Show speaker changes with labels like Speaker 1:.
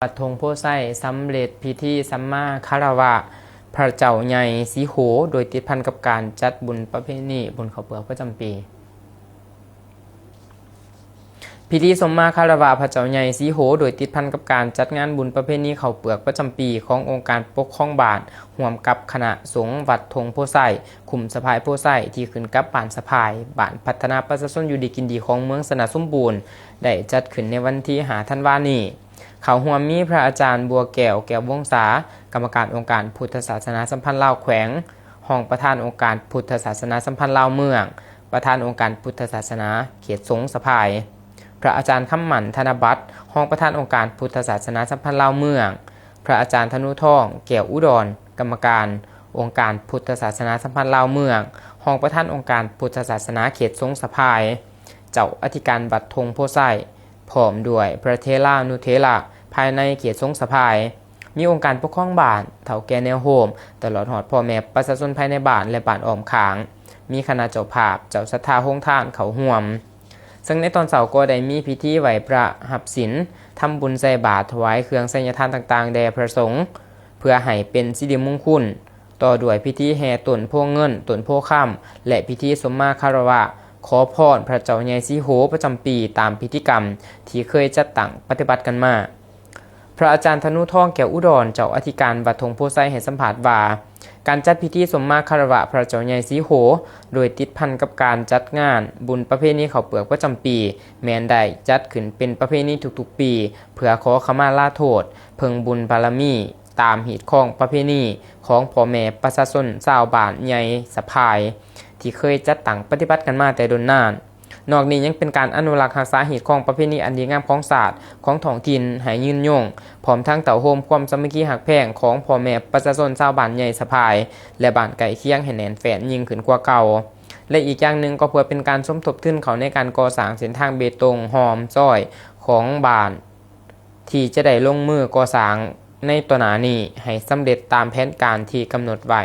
Speaker 1: ปัดธงโพไส้สำเร็จพิธีสัมมาคารวะพระเจ้าใหญ่สีโหโดยติดพันกับการจัดบุญประเพณีบุญข้าวเปลือกประจำปีพิธีสมมาคารวะพระเจ้าใหญ่สีโหโดยติดพันกับการจัดงานบุญประเพณีข้าวเปลือกประจำปีขององค์การปกครองบ้านร่วมกับคณะสงฆ์วัดธงโพไส้ขุมสะพายโพไส้ที่ขึ้นกับบ้านสะพายบ้านพัฒนาประชาชนอยู่ดีกินดีของเมืองสนะสมบูรณ์ได้จัดขึ้นในวันที่5 ธันวาคมนี้เขาห่วมมีพระอาจารย์บัวแก้วแก้ววงศากรรมการองค์การพุทธศาสนาสัมพันธ์ลาวแขวงห้องประธานองค์การพุทธศาสนาสัมพันธ์ลาวเมืองประธานองค์การพุทธศาสนาเขตสงสะพายพระอาจารย์คำหมั่นธนบัตรห้องประธานองค์การพุทธศาสนาสัมพันธ์ลาวเมืองพระอาจารย์ธนุทองแก้วอุดรกรรมการองค์การพุทธศาสนาสัมพันธ์ลาวเมืองห้องประธานองค์การพุทธศาสนาเขตสงสะพายเจ้าอธิการวัดธงโพไส้พร้อมด้วยพระเทรานุเทระภายในเขตสงสะพายมีองค์การปกครองบ้านเฒ่าแก่แนวโฮมตลอดหอดพ่อแม่ประชาชนภายในบ้านและบ้านอ้อมขางมีคณะเจ้าภาพเจ้าศรัทธาโฮงท่านเขาห่วมซึ่งในตอนเสาร์ก็ได้มีพิธีไหว้พระหับศีลทำบุญใส่บาตรถวายเครื่องสัญญทานต่างๆแด่พระสงฆ์เพื่อให้เป็นสิริมงคลต่อด้วยพิธีแห่ต้นโพเงินต้นโพค่ำและพิธีสมมาคารวะขอพรพระเจ้าใหญ่สีโหประจำปีตามพิธีกรรมที่เคยจัดตั้งปฏิบัติกันมาพระอาจารย์ธนุทองแก้วอุดรเจ้าอธิการวัดธงโพไส้ให้สัมภาษณ์ว่าการจัดพิธีสมมาคารวะพระเจ้าใหญ่สีโหโดยติดพันกับการจัดงานบุญประเพณีข้าวเปลือกประจำปีแม้นได้จัดขึ้นเป็นประเพณีทุกๆปีเพื่อขอขมาลาโทษเพิ่งบุญบารมีตามหีดข้องประเพณีของพ่อแม่ประชาชนชาวบ้านใหญ่สะพายที่เคยจัดตั้งปฏิบัติกันมาแต่โดนนานนอกนี้ยังเป็นการอนุรักษ์รักษาหีดของประเพณีอันดีงามของศาสตร์ของท้องถิ่นให้ยืนยงพร้อมทั้งเต่าโฮมความสามัคคีหักแพงของพ่อแม่ประชาชนชาวบ้านใหญ่สะพายและบ้านไก่เคียงให้แน่นแฟ้นยิ่งขึ้นกว่าเก่าและอีกอย่างหนึ่งก็เพื่อเป็นการสมทบทุนเขาในการก่อสร้างเส้นทางเบตงหอมจ้อยของบ้านที่จะได้ลงมือก่อสร้างในตัวหน้านี้ให้สำเร็จตามแผนการที่กำหนดไว้